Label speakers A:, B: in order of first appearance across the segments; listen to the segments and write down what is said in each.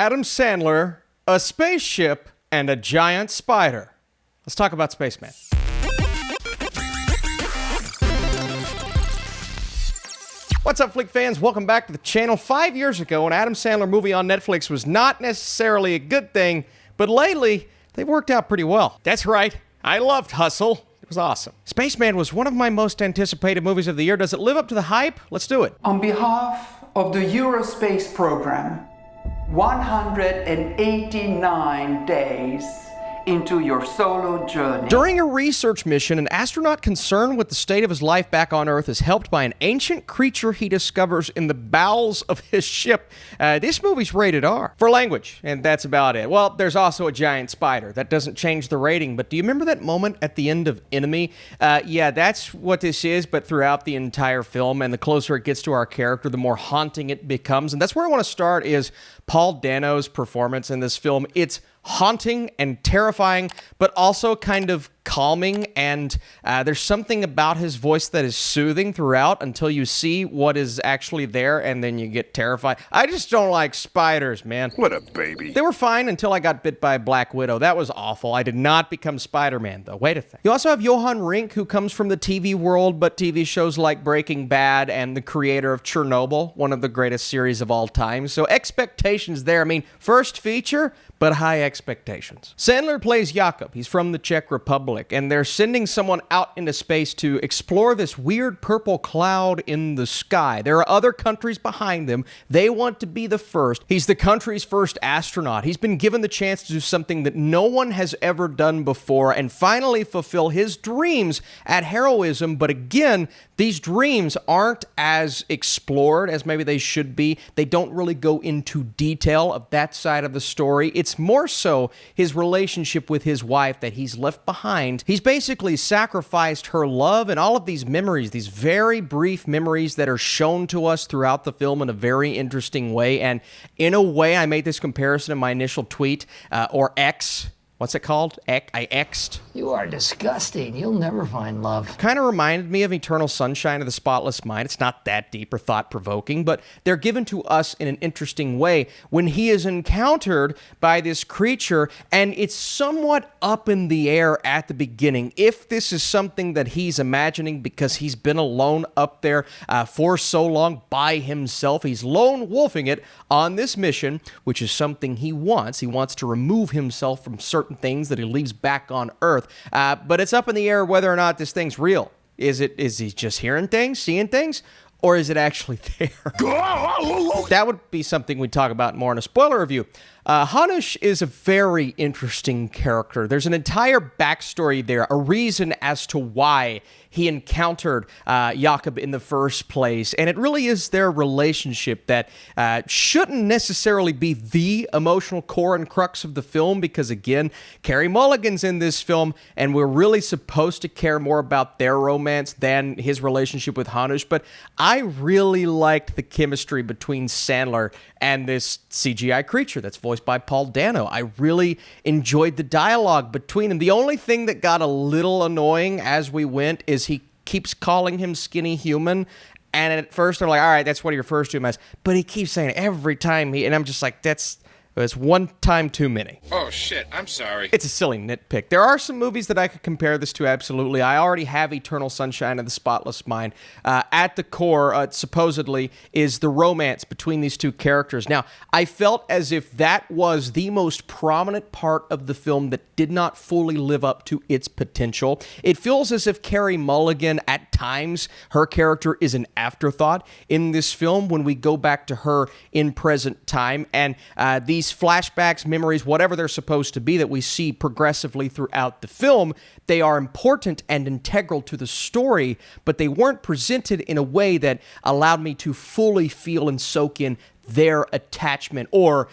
A: Adam Sandler, a spaceship, and a giant spider. Let's talk about Spaceman. What's up, Flick fans? Welcome back to the channel. 5 years ago, an Adam Sandler movie on Netflix was not necessarily a good thing, but lately, they've worked out pretty well. That's right, I loved Hustle. It was awesome. Spaceman was one of my most anticipated movies of the year. Does it live up to the hype? Let's do it.
B: On behalf of the Eurospace program, 189 days into your solo journey.
A: During a research mission, an astronaut concerned with the state of his life back on Earth is helped by an ancient creature he discovers in the bowels of his ship. This movie's rated R for language, and that's about it. Well, there's also a giant spider. That doesn't change the rating, but do you remember that moment at the end of Enemy? Yeah, that's what this is, but throughout the entire film, and the closer it gets to our character, the more haunting it becomes. And that's where I want to start is Paul Dano's performance in this film. It's haunting and terrifying, but also kind of calming, and there's something about his voice that is soothing throughout until you see what is actually there, and then you get terrified. I just don't like spiders, man.
C: What a baby.
A: They were fine until I got bit by a Black Widow. That was awful. I did not become Spider-Man, though. Wait a thing. You also have Johan Renck, who comes from the TV world, but TV shows like Breaking Bad and the creator of Chernobyl, one of the greatest series of all time. So expectations there. I mean, first feature, but high expectations. Sandler plays Jakub. He's from the Czech Republic, and they're sending someone out into space to explore this weird purple cloud in the sky. There are other countries behind them. They want to be the first. He's the country's first astronaut. He's been given the chance to do something that no one has ever done before and finally fulfill his dreams at heroism. But again, these dreams aren't as explored as maybe they should be. They don't really go into detail of that side of the story. It's more so his relationship with his wife that he's left behind. He's basically sacrificed her love and all of these memories, these very brief memories that are shown to us throughout the film in a very interesting way. And in a way, I made this comparison in my initial tweet, or X. What's it called? I X'd.
D: You are disgusting. You'll never find love.
A: Kind of reminded me of Eternal Sunshine of the Spotless Mind. It's not that deep or thought-provoking, but they're given to us in an interesting way when he is encountered by this creature, and it's somewhat up in the air at the beginning. If this is something that he's imagining because he's been alone up there for so long by himself, he's lone wolfing it on this mission, which is something he wants. He wants to remove himself from certain things that he leaves back on Earth. But it's up in the air whether or not this thing's real. Is he just hearing things, seeing things, or is it actually there? That would be something we'd talk about more in a spoiler review. Hanuš is a very interesting character. There's an entire backstory there, a reason as to why he encountered Jakub in the first place, and it really is their relationship that shouldn't necessarily be the emotional core and crux of the film, because again, Carey Mulligan's in this film, and we're really supposed to care more about their romance than his relationship with Hanuš, but I really liked the chemistry between Sandler and this CGI creature that's voiced by Paul Dano. I really enjoyed the dialogue between them. The only thing that got a little annoying as we went is he keeps calling him Skinny Human, and at first they're like, all right, that's what he refers to him as, but he keeps saying it every time and I'm just like, that's one time too many.
C: Oh shit, I'm sorry.
A: It's a silly nitpick. There are some movies that I could compare this to, absolutely. I already have Eternal Sunshine of the Spotless Mind. At the core, supposedly, is the romance between these two characters. Now, I felt as if that was the most prominent part of the film that did not fully live up to its potential. It feels as if Carey Mulligan, at times, her character is an afterthought in this film when we go back to her in present time, and these flashbacks, memories, whatever they're supposed to be that we see progressively throughout the film, they are important and integral to the story, but they weren't presented in a way that allowed me to fully feel and soak in their attachment or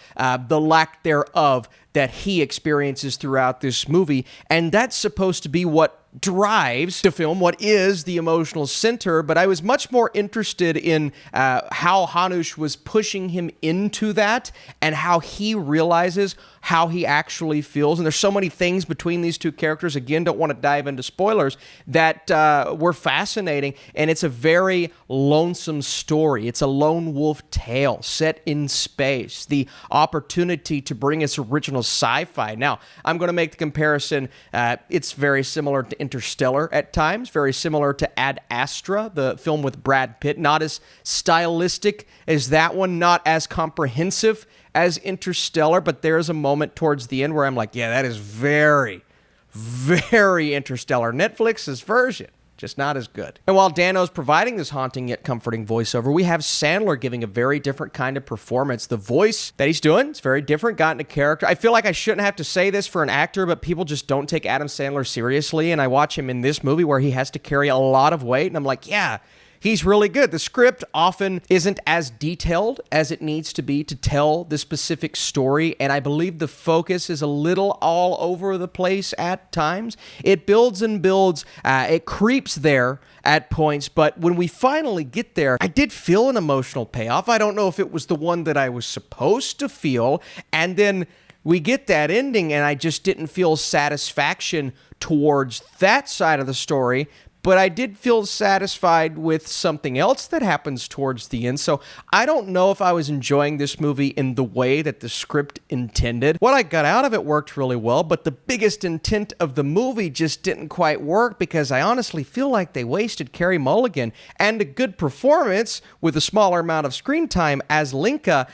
A: the lack thereof that he experiences throughout this movie. And that's supposed to be what drives the film, what is the emotional center, but I was much more interested in how Hanuš was pushing him into that and how he realizes how he actually feels. And there's so many things between these two characters, again, don't want to dive into spoilers, that were fascinating. And it's a very lonesome story. It's a lone wolf tale set in space. The opportunity to bring us original sci-fi. Now, I'm going to make the comparison. It's very similar to Interstellar at times, very similar to Ad Astra, the film with Brad Pitt. Not as stylistic as that one, not as comprehensive as Interstellar, but there's a moment towards the end where I'm like, yeah, that is very, very Interstellar. Netflix's version, just not as good. And while Dano's providing this haunting yet comforting voiceover, we have Sandler giving a very different kind of performance. The voice that he's doing is very different, got into character. I feel like I shouldn't have to say this for an actor, but people just don't take Adam Sandler seriously, and I watch him in this movie where he has to carry a lot of weight, and I'm like, yeah, he's really good. The script often isn't as detailed as it needs to be to tell the specific story, and I believe the focus is a little all over the place at times. It builds and builds. It creeps there at points, but when we finally get there, I did feel an emotional payoff. I don't know if it was the one that I was supposed to feel, and then we get that ending, and I just didn't feel satisfaction towards that side of the story. But I did feel satisfied with something else that happens towards the end. So I don't know if I was enjoying this movie in the way that the script intended. What I got out of it worked really well, but the biggest intent of the movie just didn't quite work because I honestly feel like they wasted Carey Mulligan and a good performance with a smaller amount of screen time as Lenka,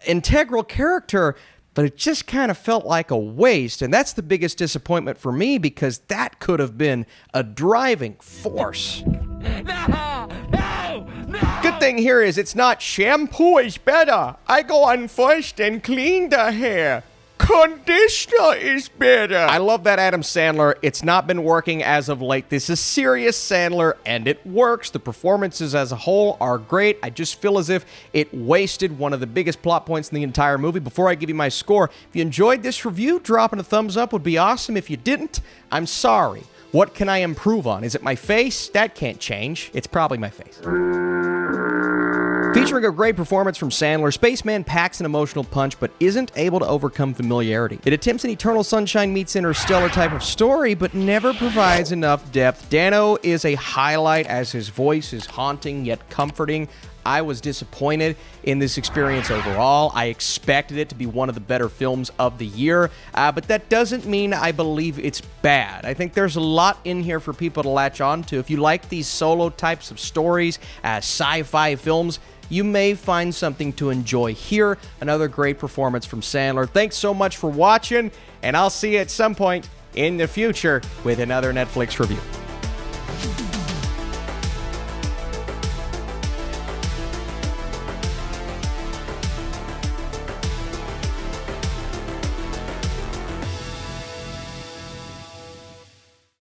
A: integral character. But it just kind of felt like a waste, and that's the biggest disappointment for me because that could have been a driving force. No! Good thing here is it's not shampoo is better. I go on first and clean the hair. Conditioner is better. I love that Adam Sandler. It's not been working as of late. This is serious Sandler, and it works. The performances as a whole are great. I just feel as if it wasted one of the biggest plot points in the entire movie. Before I give you my score, if you enjoyed this review, dropping a thumbs up would be awesome. If you didn't, I'm sorry. What can I improve on? Is it my face? That can't change. It's probably my face. Featuring a great performance from Sandler, Spaceman packs an emotional punch but isn't able to overcome familiarity. It attempts an Eternal Sunshine meets Interstellar type of story but never provides enough depth. Dano is a highlight as his voice is haunting yet comforting. I was disappointed in this experience overall. I expected it to be one of the better films of the year, but that doesn't mean I believe it's bad. I think there's a lot in here for people to latch on to. If you like these solo types of stories, sci-fi films, you may find something to enjoy here. Another great performance from Sandler. Thanks so much for watching, and I'll see you at some point in the future with another Netflix review.